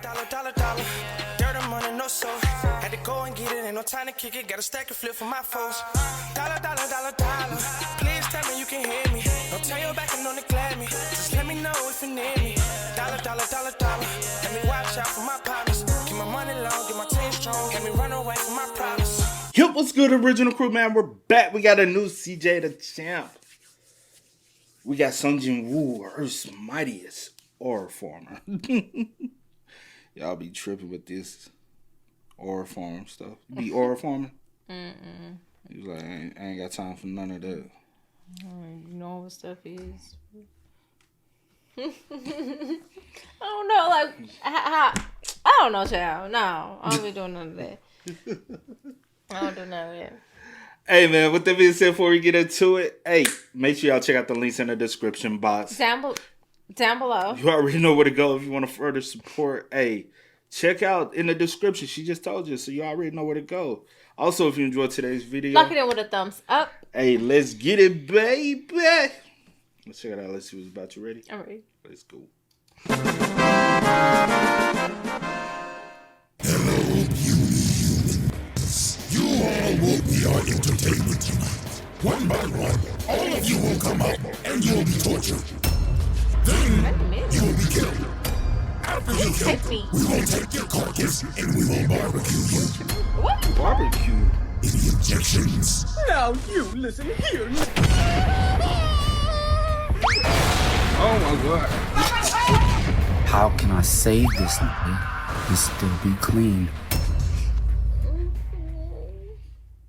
Dollar. Dirt and money, no soul. Had to go and get it, ain't no time to kick it. Got a stack of flip for my foes. Dollar. Please tell me you can hear me. Don't turn your back and don't neglect me. Just let me know if you need me. Dollar. Let me watch out for my partners. Keep my money long, get my team strong. Let me run away from my problems. Yo, what's good, original crew, man? We're back. We got a new CJ DaChamp. We got some Jinwoo, Earth's Mightiest aura former. Y'all be tripping with this aura form stuff. You be aura forming? He was like, I ain't got time for none of that. You know what stuff is. I don't know, like, I don't know, child. No, I don't be doing none of that. I don't do none of that. Hey, man, with that being said, before we get into it, hey, make sure y'all check out the links in the description box. Down below. You already know where to go if you want to further support. Hey, check out in the description. She just told you, so you already know where to go. Also, if you enjoyed today's video, lock it in with a thumbs up. Hey, let's get it, baby. Let's check it out. Let's see what's about. You ready? I'm ready. Let's go. Hello, beauty humans. You all will be our entertainment tonight. One by one, all of you will come out and you will be tortured. Then you will be killed. After you kill, we will take your carcass and we will barbecue you. What? Barbecue? Any objections? Now you listen here. Oh my God. How can I save this nigga and still be clean?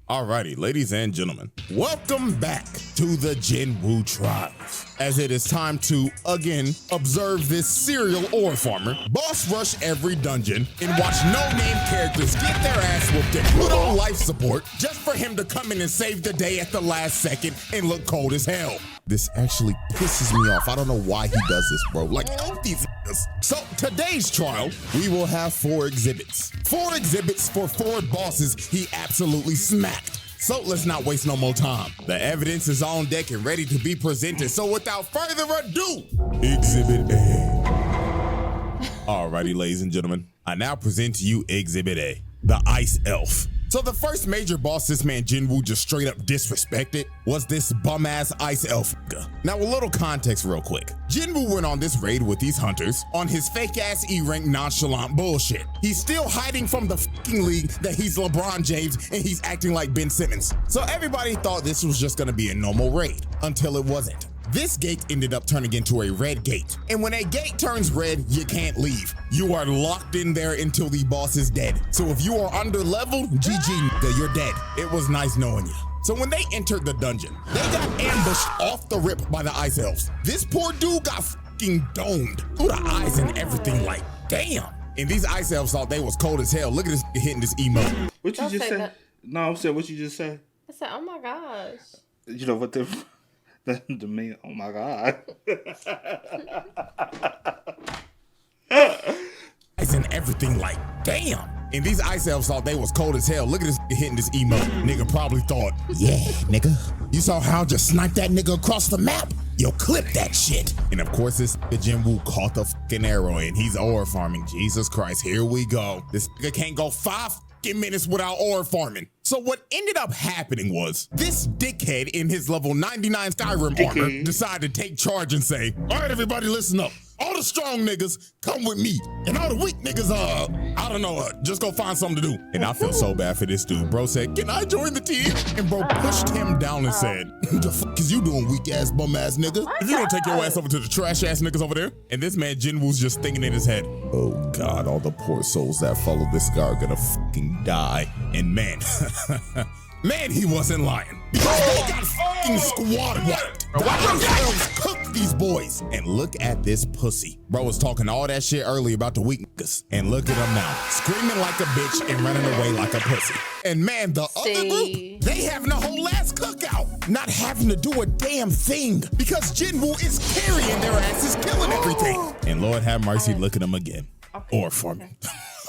Alrighty, ladies and gentlemen, welcome back to the Jinwoo Trials. As it is time to, again, observe this serial ore farmer, boss rush every dungeon, and watch no-name characters get their ass whooped and put on life support just for him to come in and save the day at the last second and look cold as hell. This actually pisses me off. I don't know why he does this, bro. Like, help these niggas. So, today's trial, we will have 4 exhibits. 4 exhibits for 4 bosses he absolutely smacked. So, let's not waste no more time. The evidence is on deck and ready to be presented. So, without further ado, Exhibit A. Alrighty, ladies and gentlemen, I now present to you Exhibit A, the Ice Elf. So the first major boss this man Jinwoo just straight up disrespected was this bum-ass Ice Elf. Now a little context real quick. Jinwoo went on this raid with these hunters on his fake-ass E-rank nonchalant bullshit. He's still hiding from the fucking league that he's LeBron James and he's acting like Ben Simmons. So everybody thought this was just gonna be a normal raid, until it wasn't. This gate ended up turning into a red gate. And when a gate turns red, you can't leave. You are locked in there until the boss is dead. So if you are under leveled, GG, nigga, you're dead. It was nice knowing you. So when they entered the dungeon, they got ambushed off the rip by the Ice Elves. This poor dude got fucking domed through the eyes and everything, like, damn. And these Ice Elves thought they was cold as hell. Look at this hitting this emote. What you just said? No, I'm saying what you just said. I said, oh my gosh. You know what the man, oh my God. And everything, like, damn. And these Ice Elves thought they was cold as hell. Look at this hitting this emote. Nigga probably thought, yeah, nigga. You saw how I just sniped that nigga across the map? Yo, clip that shit. And of course, this Jinwoo caught the fucking arrow and he's ore farming. Jesus Christ, here we go. This nigga can't go 5 minutes without ore farming. So what ended up happening was this dickhead in his level 99 Skyrim armor decided to take charge and say, all right, everybody, listen up. All the strong niggas come with me, and all the weak niggas, I don't know, just go find something to do. And I feel so bad for this dude. Bro said, can I join the team? And bro pushed him down and said, the fuck is you doing, weak ass, bum ass nigga? If you don't take your ass over to the trash ass niggas over there. And this man Jinwoo's just thinking in his head, oh God, all the poor souls that follow this guy are gonna fucking die. And man, man, he wasn't lying. Because they got fucking squad wiped. The Ice Elves cooked these boys. And look at this pussy. Bro was talking all that shit earlier about the weak niggas. And look at him now. Screaming like a bitch and running away like a pussy. And man, the other group, they having a whole ass cookout. Not having to do a damn thing. Because Jinwoo is carrying their asses, killing everything. And Lord have mercy, look at him again. Ore farming.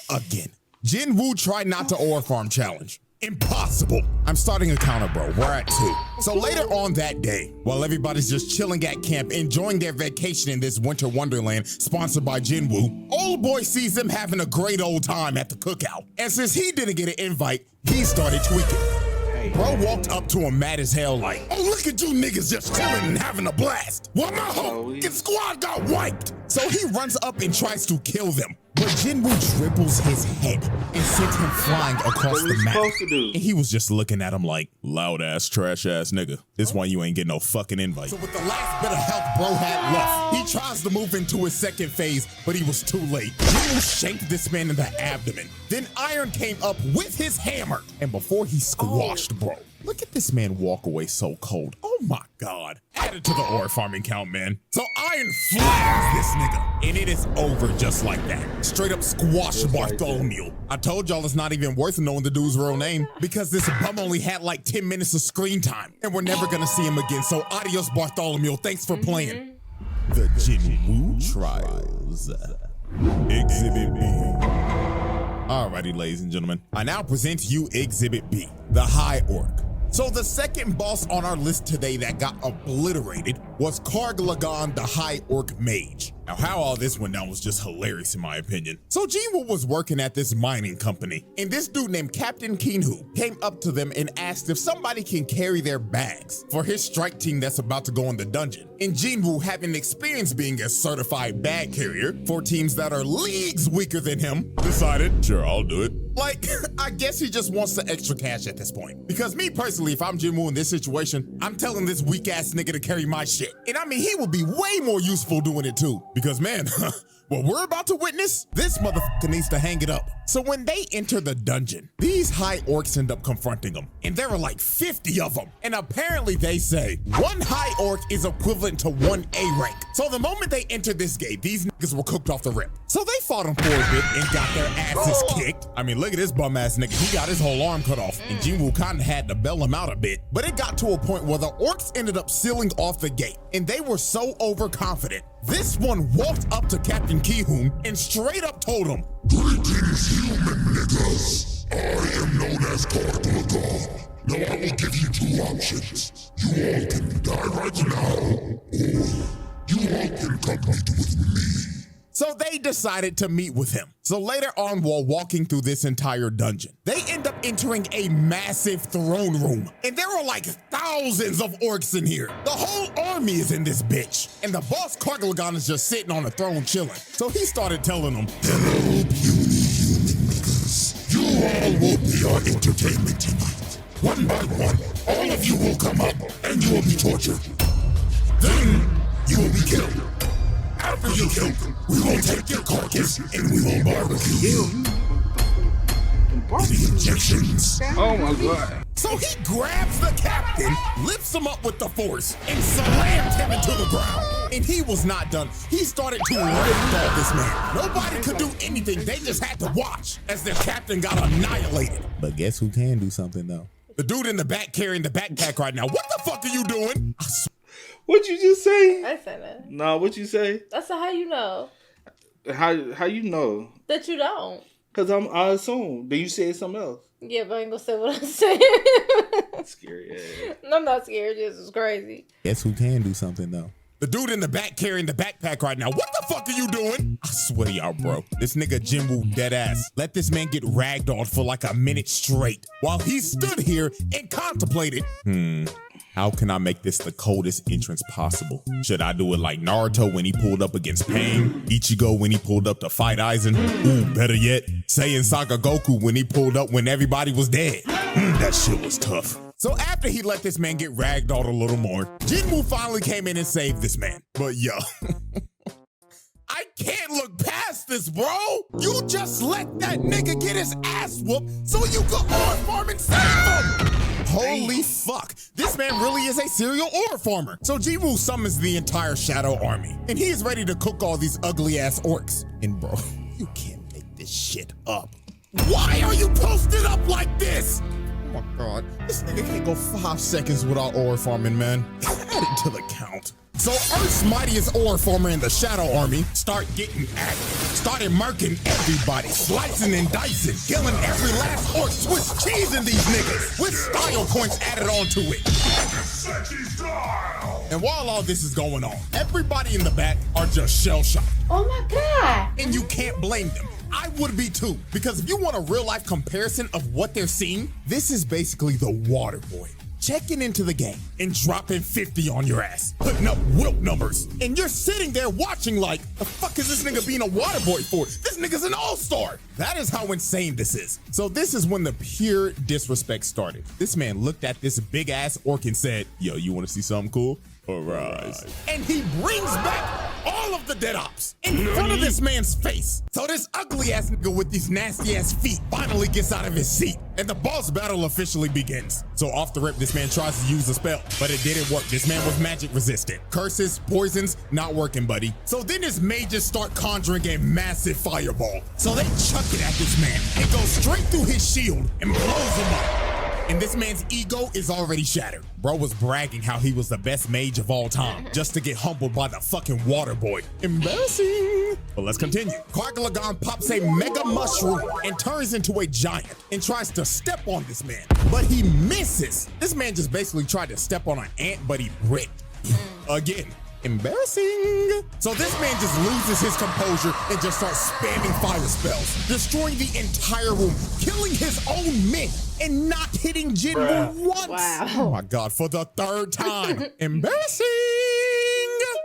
Again. Jinwoo tried not to ore farm challenge. Impossible. I'm starting a counter, bro. We're at 2. So later on that day, while everybody's just chilling at camp, enjoying their vacation in this winter wonderland sponsored by Jinwoo, old boy sees them having a great old time at the cookout. And since he didn't get an invite, he started tweaking. Bro walked up to him mad as hell like, oh, look at you niggas just chilling and having a blast. Well, my whole squad got wiped. So he runs up and tries to kill them. But Jinwoo dribbles his head and sent him flying across the map. And he was just looking at him like, loud ass, trash ass nigga. This one you ain't getting no fucking invite. So with the last bit of health bro had left, he tries to move into his second phase, but he was too late. Jinwoo shanked this man in the abdomen. Then Iron came up with his hammer. And before he squashed bro, look at this man walk away so cold. Oh my God. Add it to the ore farming count, man. So Iron flags this nigga, and it is over just like that. Straight up squash Bartholomew. I told y'all it's not even worth knowing the dude's real name because this bum only had like 10 minutes of screen time, and we're never gonna see him again. So adios, Bartholomew. Thanks for playing. The Jinwoo Trials. Exhibit B. Alrighty, ladies and gentlemen, I now present to you Exhibit B, the High Orc. So the second boss on our list today that got obliterated was Karglagon, the High Orc Mage. Now, how all this went down was just hilarious in my opinion. So Jinwoo was working at this mining company, and this dude named Captain Jinwoo came up to them and asked if somebody can carry their bags for his strike team that's about to go in the dungeon. And Jinwoo, having experience being a certified bag carrier for teams that are leagues weaker than him, decided, sure, I'll do it. Like, I guess he just wants the extra cash at this point. Because me personally, if I'm Jinwoo in this situation, I'm telling this weak ass nigga to carry my shit. And I mean, he would be way more useful doing it too. Because man, what we're about to witness, this motherfucker needs to hang it up. So when they enter the dungeon, these high orcs end up confronting them. And there are like 50 of them. And apparently they say, one high orc is equivalent to one A rank. So the moment they entered this gate, these niggas were cooked off the rip. So they fought them for a bit and got their asses kicked. I mean, look at this bum ass nigga. He got his whole arm cut off. And Jinwoo kinda had to bail him out a bit. But it got to a point where the orcs ended up sealing off the gate. And they were so overconfident. This one walked up to Captain Jinwoo and straight up told him, Greetings, human niggas. I am known as Karglagon. Now I will give you 2 options. You all can die right now, or you all can come meet with me. So they decided to meet with him. So later on, while walking through this entire dungeon, they end up entering a massive throne room. And there are like thousands of orcs in here. The whole army is in this bitch. And the boss Karglagon is just sitting on a throne chilling. So he started telling them, Hello, puny human niggas. You all will be our entertainment tonight. One by one, all of you will come up and you will be tortured. Then you will be killed. After you kill them, we will take your carcass and we will barbecue you. The injections. Oh my God. So he grabs the captain, lifts him up with the force, and slams him into the ground. And he was not done. He started to ragdoll this man. Nobody could do anything. They just had to watch as their captain got annihilated. But guess who can do something though? The dude in the back carrying the backpack right now. What the fuck are you doing? What'd you just say? I said that. Nah, what'd you say? That's how you know How you know? that you don't. Cause I assume. Then you said something else. Yeah, but I ain't gonna say what I said. Scary ass. I'm not scared. This is crazy. Guess who can do something though? The dude in the back carrying the backpack right now. What the fuck are you doing? I swear to y'all, bro. This nigga Jinwoo dead ass let this man get ragdolled for like a minute straight while he stood here and contemplated. How can I make this the coldest entrance possible? Should I do it like Naruto when he pulled up against Pain? Ichigo when he pulled up to fight Aizen? Ooh, better yet, Saiyan Saga Goku when he pulled up when everybody was dead. That shit was tough. So after he let this man get ragdolled a little more, Jinwoo finally came in and saved this man. But yo, I can't look past this, bro. You just let that nigga get his ass whooped so you could ore farm and save him. Holy fuck. This man really is a serial ore farmer. So Jinwoo summons the entire Shadow Army, and he is ready to cook all these ugly ass orcs. And bro, you can't make this shit up. Why are you posted up like this? Oh my God, this nigga can't go 5 seconds without ore farming, man. Add it to the count. So Earth's mightiest ore former in the Shadow Army start getting active. Started murking everybody, slicing and dicing, killing every last orc, Swiss cheese in these niggas, with style points added onto it. And while all this is going on, everybody in the back are just shell-shocked. Oh my God. And you can't blame them. I would be too, because if you want a real-life comparison of what they're seeing, this is basically the water boy. Checking into the game and dropping 50 on your ass, putting up wilt numbers, and you're sitting there watching like, the fuck is this nigga being a water boy for? This nigga's an all-star. That is how insane this is. So this is when the pure disrespect started. This man looked at this big-ass orc and said, yo, you wanna see something cool? Arise. And he brings back all of the dead ops in front of this man's face. So this ugly ass nigga with these nasty ass feet finally gets out of his seat and the boss battle officially begins. So off the rip, this man tries to use a spell, but it didn't work. This man was magic resistant. Curses, poisons, not working, buddy. So then his mages start conjuring a massive fireball. So they chuck it at this man. It goes straight through his shield and blows him up. And this man's ego is already shattered. Bro was bragging how he was the best mage of all time just to get humbled by the fucking water boy. Embarrassing. But let's continue. Kargalagon pops a mega mushroom and turns into a giant and tries to step on this man, but he misses. This man just basically tried to step on an ant, but he bricked. Again. Embarrassing. So this man just loses his composure and just starts spamming fire spells, destroying the entire room, killing his own men, and not hitting Jinwoo once. Wow. Oh my God, for the third time. Embarrassing.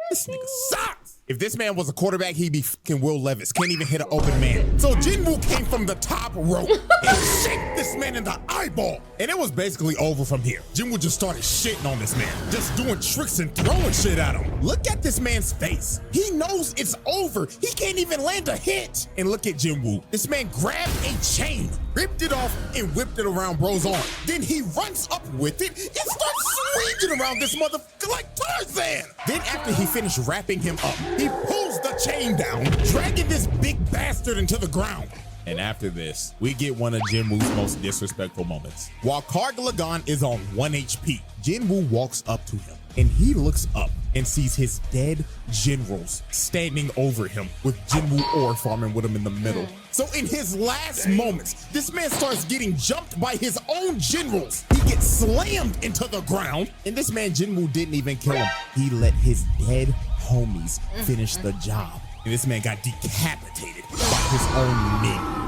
This nigga sucks. If this man was a quarterback, he'd be fucking Will Levis. Can't even hit an open man. So Jinwoo came from the top rope and shaked this man in the eyeball. And it was basically over from here. Jinwoo just started shitting on this man, just doing tricks and throwing shit at him. Look at this man's face. He knows it's over. He can't even land a hit. And look at Jinwoo. This man grabbed a chain, ripped it off, and whipped it around bro's arm. Then he runs up with it and starts swinging around this motherfucker like Tarzan. Then after he finished wrapping him up, he pulls the chain down, dragging this big bastard into the ground. And after this, we get one of Jinwoo's most disrespectful moments. While Kargalagon is on 1 HP, Jinwoo walks up to him and he looks up and sees his dead generals standing over him with Jinwoo ore farming with him in the middle. So in his last moments, this man starts getting jumped by his own generals. He gets slammed into the ground, and this man Jinwoo didn't even kill him. He let his dead homies finish the job. And this man got decapitated by his own men.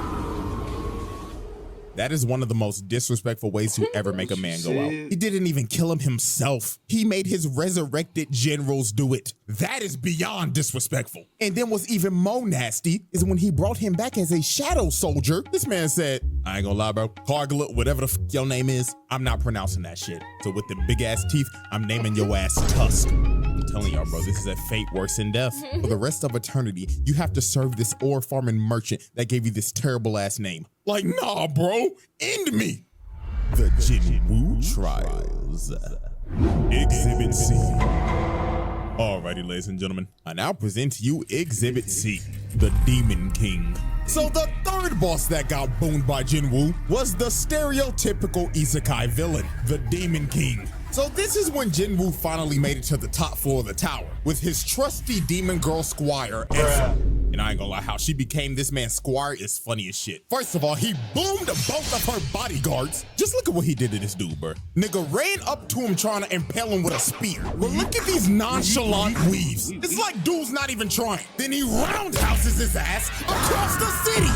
That is one of the most disrespectful ways to ever make a man go out. He didn't even kill him himself. He made his resurrected generals do it. That is beyond disrespectful. And then what's even more nasty is when he brought him back as a shadow soldier, this man said, I ain't gonna lie, bro. Kargala, whatever the fuck your name is, I'm not pronouncing that shit. So with the big ass teeth, I'm naming your ass Tusk. I'm telling y'all, bro, this is a fate worse than death. For the rest of eternity, you have to serve this ore farming merchant that gave you this terrible ass name. Like, nah, bro, end me. The Jinwoo Trials. Exhibit C. Alrighty, ladies and gentlemen, I now present to you Exhibit C, the Demon King. So the third boss that got boomed by Jinwoo was the stereotypical isekai villain, the Demon King. So this is when Jinwoo finally made it to the top floor of the tower with his trusty demon girl squire, Effa. And I ain't gonna lie, how she became this man's squire is funny as shit. First of all, he boomed both of her bodyguards. Just look at what he did to this dude, bro. Nigga ran up to him trying to impale him with a spear. But look at these nonchalant weaves. It's like dude's not even trying. Then he roundhouses his ass across the city.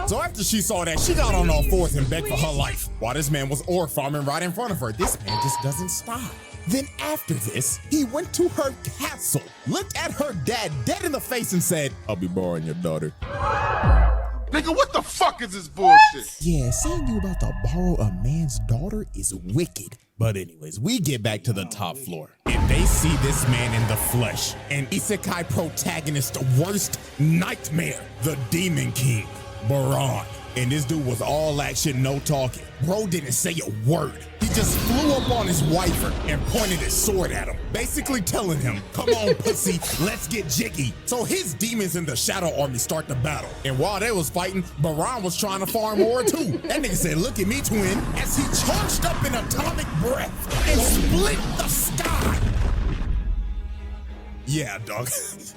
So after she saw that, she got on all fours and begged for her life, while this man was ore farming right in front of her. This man just doesn't stop. Then after this, he went to her castle, looked at her dad dead in the face and said, I'll be borrowing your daughter. Nigga, what the fuck is this bullshit? Yeah, saying you about to borrow a man's daughter is wicked. But anyways, we get back to the top floor, and they see this man in the flesh, an isekai protagonist's worst nightmare, the Demon King, Baran. And this dude was all action, no talking. Bro didn't say a word. He just flew up on his wifer and pointed his sword at him, basically telling him, come on, pussy, let's get jiggy. So his demons in the Shadow Army start the battle. And while they was fighting, Baran was trying to farm more too. That nigga said, look at me, twin, as he charged up in atomic breath and split the sky. Yeah, dog.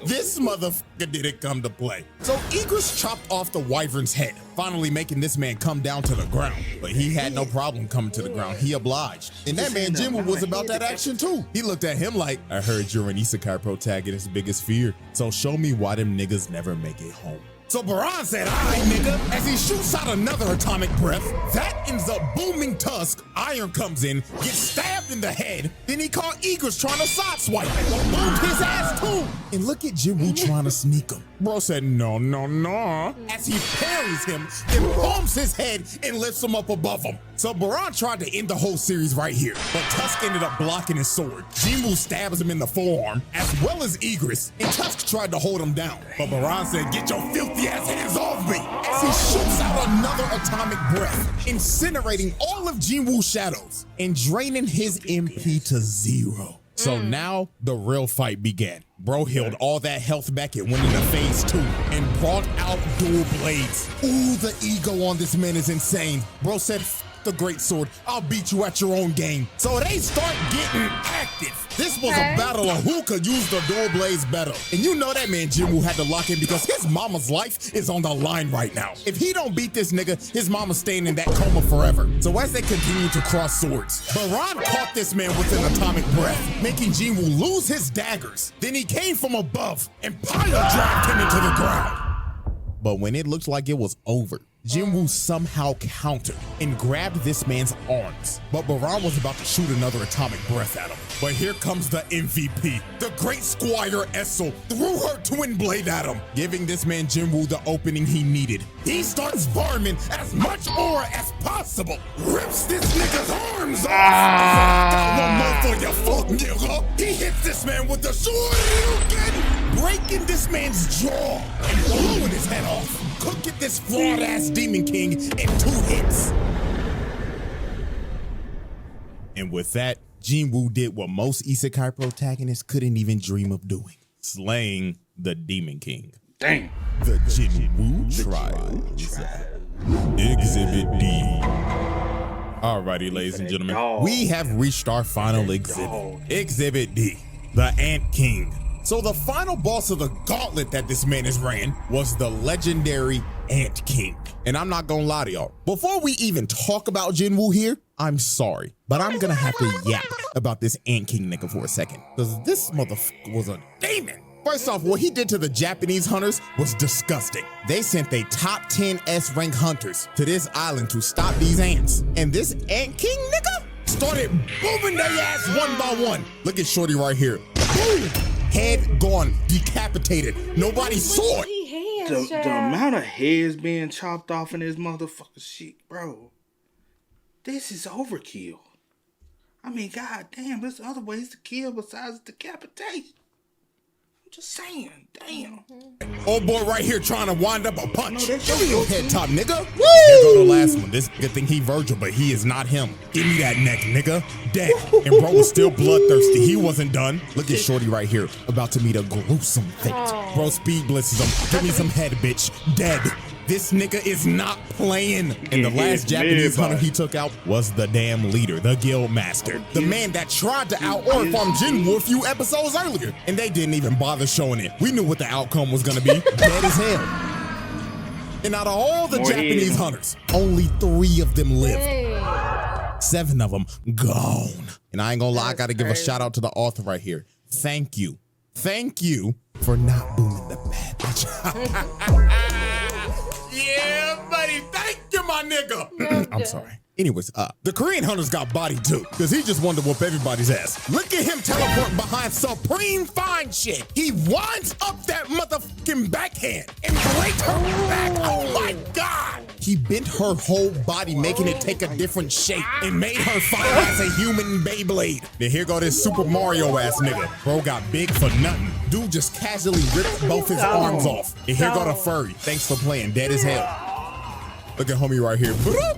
This motherfucker didn't come to play. So Egress chopped off the wyvern's head, finally making this man come down to the ground. But he had no problem coming to the ground. He obliged. And that man Jinwoo was about that action too. He looked at him like, I heard you're an isekai protagonist's biggest fear. So show me why them niggas never make it home. So Baran said, "Aye, nigga," as he shoots out another atomic breath. That ends up booming tusk. Iron comes in, gets stabbed in the head. Then he caught Egress trying to sideswipe. Boomed his ass too. And look at Jinwoo trying to sneak him. Bro said, no, no, no. As he parries him, then palms his head and lifts him up above him. So Baran tried to end the whole series right here, but Tusk ended up blocking his sword. Jinwoo stabs him in the forearm, as well as Egress, and Tusk tried to hold him down. But Baran said, "Get your filthy ass hands off me," as he shoots out another atomic breath, incinerating all of Jinwoo's shadows and draining his MP to 0. So now the real fight began. Bro healed all that health back and went into phase 2 and brought out dual blades. Ooh, the ego on this man is insane. Bro said, the great sword, I'll beat you at your own game. So they start getting active. This was a battle of who could use the dual blades better. And you know that man Jinwoo had to lock in because his mama's life is on the line right now. If he don't beat this nigga, his mama's staying in that coma forever. So as they continue to cross swords, Baran caught this man with an atomic breath, making Jinwoo lose his daggers. Then he came from above and pile dragged him into the ground. But when it looked like it was over, Jinwoo somehow countered and grabbed this man's arms. But Baran was about to shoot another atomic breath at him. But here comes the MVP. The great Squire Essel threw her twin blade at him, giving this man Jinwoo the opening he needed. He starts farming as much aura as possible. Rips this nigga's arms off. Got one more for you, fuck nigga. He hits this man with the sword, breaking this man's jaw and blowing his head off. Cooking this flawed-ass Demon King in 2 hits. And with that, Jinwoo did what most isekai protagonists couldn't even dream of doing. Slaying the Demon King. Damn. The Jinwoo Trials. Exhibit D. Alrighty, ladies and gentlemen. We have reached our final exhibit. Exhibit D. The Ant King. So the final boss of the gauntlet that this man has ran was the legendary Ant King. And I'm not gonna lie to y'all, before we even talk about Jinwoo here, I'm sorry, but I'm gonna have to yap about this Ant King nigga for a second, because this motherfucker was a demon. First off, what he did to the Japanese hunters was disgusting. They sent their top 10 S-rank hunters to this island to stop these ants. And this Ant King nigga started booming their ass one by one. Look at Shorty right here. Boom! Head gone, decapitated. Nobody saw it. The amount of heads being chopped off in this motherfucker shit, bro. This is overkill. I mean, goddamn, there's other ways to kill besides decapitation. I'm just saying, damn. Old boy right here trying to wind up a punch. Give me your head top, nigga. Woo! Here go the last one. This good thing he Virgil, but he is not him. Give me that neck, nigga. Dead. And bro was still bloodthirsty. He wasn't done. Look at Shorty right here, about to meet a gruesome fate. Bro speed blitzes him. Give me some head, bitch. Dead. This nigga is not playing. And the last Japanese hunter he took out was the damn leader, the guild master. The man that tried to out-order farm Jinwoo a few episodes earlier. And they didn't even bother showing it. We knew what the outcome was gonna be. Dead as hell. And out of all the Japanese hunters, only 3 of them lived. 7 of them gone. And I ain't gonna lie, I gotta give a shout out to the author right here. Thank you. Thank you for not booming the bad bitch. Yeah, buddy. Thank you, my nigga. I'm sorry. Anyways, the Korean hunters got bodied too, because he just wanted to whoop everybody's ass. Look at him teleport behind supreme fine shit. He winds up that motherfucking backhand and breaks her back. Oh my God. He bent her whole body, making it take a different shape and made her fight as a human Beyblade. Then here go this Super Mario ass nigga. Bro got big for nothing. Dude just casually ripped both his arms off. And here go the furry. Thanks for playing. Dead as hell. Look at homie right here.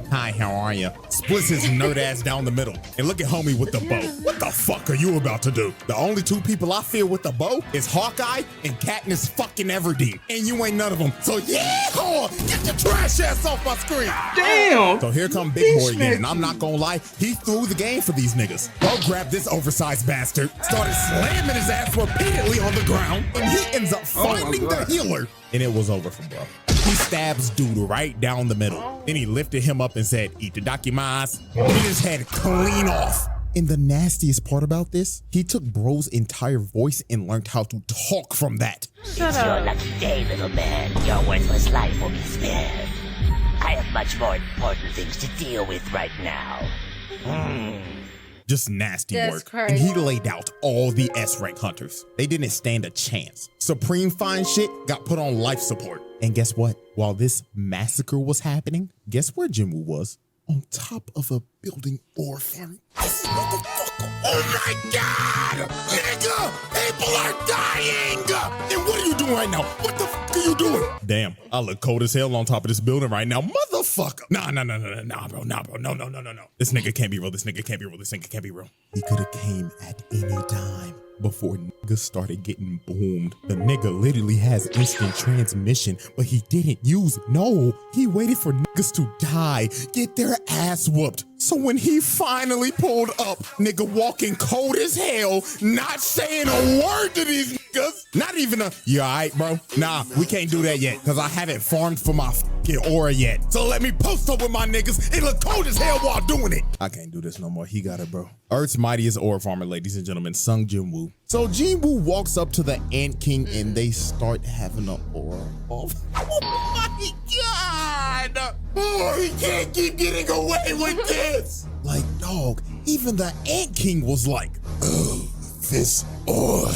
Hi, how are you? Splits his nerd ass down the middle. And look at homie with the bow. What the fuck are you about to do? The only two people I fear with the bow is Hawkeye and Katniss fucking Everdeen. And you ain't none of them. So yeah, get your trash ass off my screen. Damn. So here come Big Boy again. And I'm not gonna lie, he threw the game for these niggas. Bo grabbed this oversized bastard, started slamming his ass repeatedly on the ground, and he ends up finding the healer. And it was over for bro. He stabs dude right down the middle. Then he lifted him up and said, "Itadakimasu." He just had clean off. And the nastiest part about this, he took bro's entire voice and learned how to talk from that. It's your lucky day, little man. Your worthless life will be spared. I have much more important things to deal with right now. Just nasty That's work. crazy. And he laid out all the S-rank hunters. They didn't stand a chance. Supreme Fine Shit got put on life support. And guess what? While this massacre was happening, guess where Jinwoo was? On top of a building ore farm. This motherfucker. Oh my God! Nigga! People are dying! And what are you doing right now? What the fuck are you doing? Damn, I look cold as hell on top of this building right now. Motherfucker! Nah, bro. No. This nigga can't be real. This nigga can't be real. This nigga can't be real. He could have came at any time. Before niggas started getting boomed. The nigga literally has instant transmission, but he didn't use it. No, he waited for niggas to die, get their ass whooped. So when he finally pulled up, nigga walking cold as hell, not saying a word to these niggas, not even a, "You alright, bro?" Nah, we can't do that yet, cause I haven't farmed for my fucking aura yet. So let me post up with my niggas and look cold as hell while doing it. I can't do this no more. He got it, bro. Earth's mightiest aura farmer, ladies and gentlemen, Sung Jinwoo. So Jinwoo walks up to the Ant King and they start having an aura off. Oh my God! Oh, he can't keep getting away with this! Like, dog, even the Ant King was like, "Oh, this aura.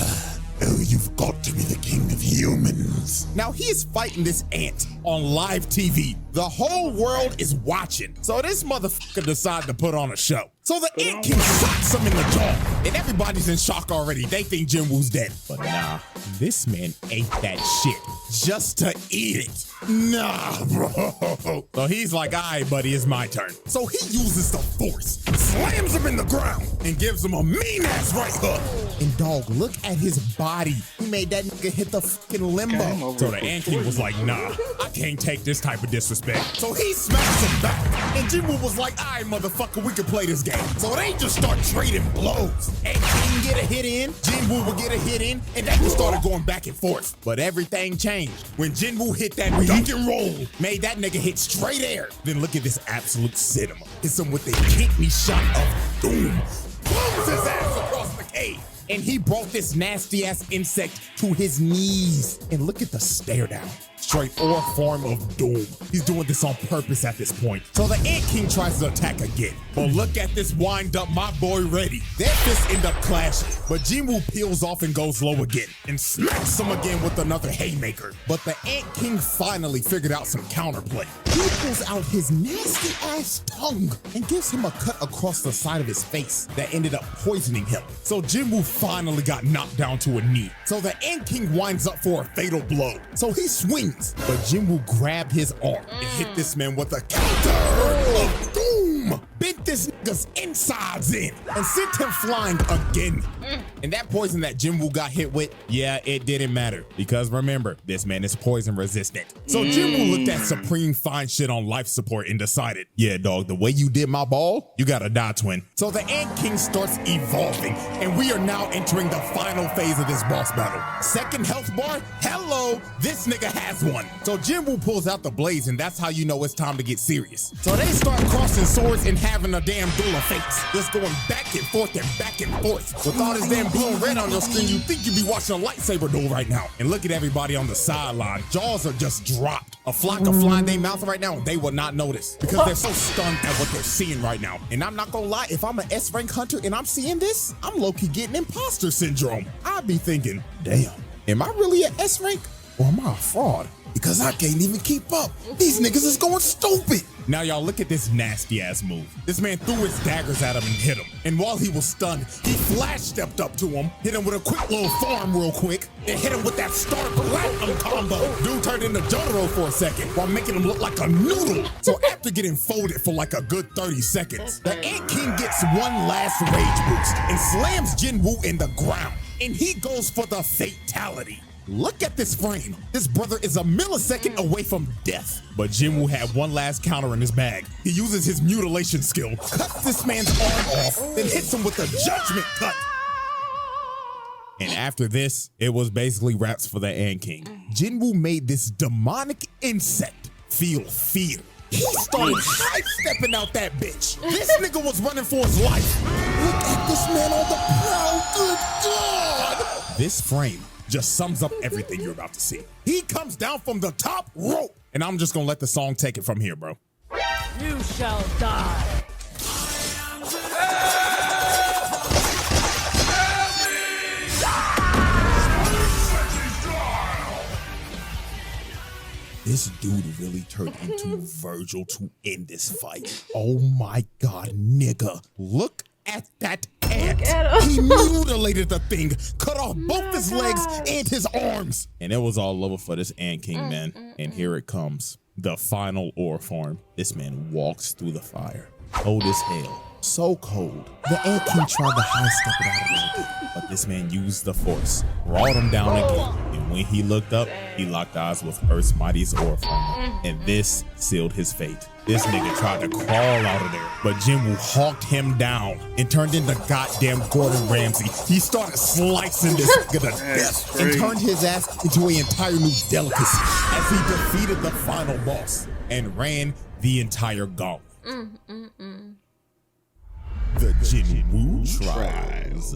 Oh, you've got to be the king of humans." Now he's fighting this ant on live TV. The whole world is watching. So this motherfucker decided to put on a show. So the Ant King shocks him in the jaw, and everybody's in shock already. They think Jinwoo's dead. But nah, this man ate that shit just to eat it. Nah, bro. So he's like, "All right, buddy, it's my turn." So he uses the force, slams him in the ground, and gives him a mean-ass right hook. And dog, look at his body. He made that nigga hit the fucking limbo. So the Ant King was like, "Nah, I can't take this type of disrespect." So he smacks him back. And Jinwoo was like, "All right, motherfucker, we can play this game." So they just start trading blows. Ant King get a hit in, Jinwoo would get a hit in, and they just started going back and forth. But everything changed when Jinwoo hit that dunk and roll, made that nigga hit straight air. Then look at this absolute cinema. Hits him with the kidney shot of doom. Booms his ass across the cave. And he brought this nasty ass insect to his knees. And look at the stare down. Straight or form of doom. He's doing this on purpose at this point. So the Ant King tries to attack again. But look at this wind up, my boy ready. Their fists end up clashing. But Jinwoo peels off and goes low again. And smacks him again with another haymaker. But the Ant King finally figured out some counterplay. He pulls out his nasty ass tongue and gives him a cut across the side of his face that ended up poisoning him. So Jinwoo finally got knocked down to a knee. So the Ant King winds up for a fatal blow. So he swings. But Jinwoo grabbed his arm and hit this man with a counter of doom. Bit this nigga's insides in and sent him flying again. And that poison that Jinwoo got hit with, yeah, it didn't matter. Because remember, this man is poison resistant. So Jinwoo looked at Supreme Fine Shit on life support and decided, "Yeah, dog, the way you did my ball, you gotta die, twin." So the Ant King starts evolving, and we are now entering the final phase of this boss battle. Second health bar, hello, this nigga has one. So Jinwoo pulls out the blades, and that's how you know it's time to get serious. So they start crossing swords and having a damn duel of fates. Just going back and forth and back and forth. With all this damn blue and red on your screen, you think you'd be watching a lightsaber duel right now. And look at everybody on the sideline. Jaws are just dropped. A flock of flying their mouth right now, they will not notice. Because they're so stunned at what they're seeing right now. And I'm not gonna lie, if I'm an S-rank hunter and I'm seeing this, I'm low-key getting imposter syndrome. I'd be thinking, damn, am I really an S-rank? Or am I a fraud? Because I can't even keep up. These niggas is going stupid. Now y'all look at this nasty ass move. This man threw his daggers at him and hit him. And while he was stunned, he flash stepped up to him, hit him with a quick little farm real quick, and hit him with that star platinum combo. Dude turned into Jotaro for a second while making him look like a noodle. So after getting folded for like a good 30 seconds, the Ant King gets one last rage boost and slams Jinwoo in the ground. And he goes for the fatality. Look at this frame. This brother is a millisecond away from death. But Jinwoo had one last counter in his bag. He uses his mutilation skill, cuts this man's arm off, then hits him with a judgment cut. And after this, it was basically raps for the Ant King. Jinwoo made this demonic insect feel fear. He started sidestepping out that bitch. This nigga was running for his life. Look at this man on the prowl. Good God. This frame just sums up everything you're about to see. He comes down from the top rope, and I'm just gonna let the song take it from here, bro. You shall die. This dude really turned into Virgil to end this fight. Oh my God, nigga. Look at that ant. He mutilated the thing, cut off both his legs and his arms. And it was all over for this Ant King, man. And here it comes. The final ore form. This man walks through the fire. Cold as hell. So cold. The Ant King tried to high step it out a little bit, but this man used the force, brought him down again. And when he looked up, he locked eyes with Earth's mightiest ore form. And this sealed his fate. This nigga tried to crawl out of there, but Jinwoo hawked him down and turned into goddamn Gordon Ramsay. He started slicing this nigga to death and turned his ass into an entire new delicacy as he defeated the final boss and ran the entire gauntlet. The Jinwoo Trials.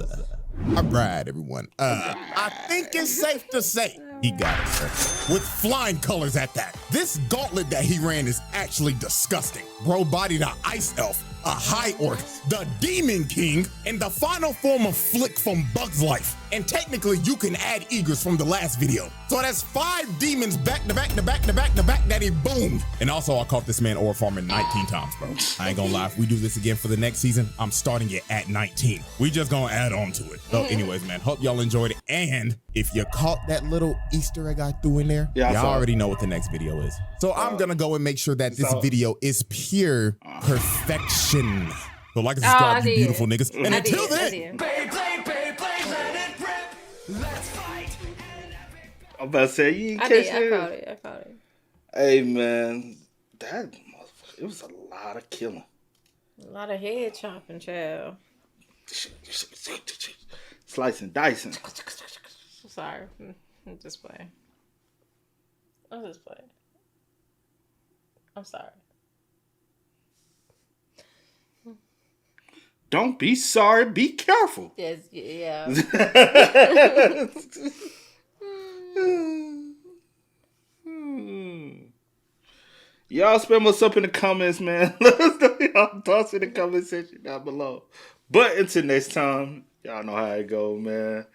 All right, everyone. I think it's safe to say he got it, sir. With flying colors at that. This gauntlet that he ran is actually disgusting. Bro bodied an ice elf, a high orc, the Demon King, and the final form of Flick from Bug's Life. And technically, you can add Eagers from the last video. So that's 5 demons back to back to back to back to back that he boomed. And also, I caught this man ore farming 19 times, bro. I ain't gonna lie, if we do this again for the next season, I'm starting it at 19. We just gonna add on to it. So anyways, man, hope y'all enjoyed it. And if you caught that little Easter egg I threw in there, y'all already know what the next video is. So I'm gonna go and make sure that this video is pure perfection. So like and subscribe, you beautiful niggas. And until then, I'm about to say, you ain't catch it. I caught it. Hey, man. It was a lot of killing. A lot of head chopping, child. Slicing, dicing. Sorry. I'm just playing. I'm sorry. Don't be sorry, be careful. Yes, yeah. Y'all spam us up in the comments, man. Let us know y'all thoughts in the comment section down below. But until next time, y'all know how it go, man.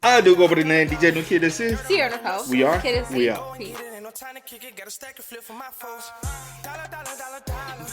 I do go by the name DJ New Kid. This is Sierra Nicole. We are. Kid We are. Peace. Time to kick it, got a stack of flip for my foes. Dollar, dollar, dollar, dollar.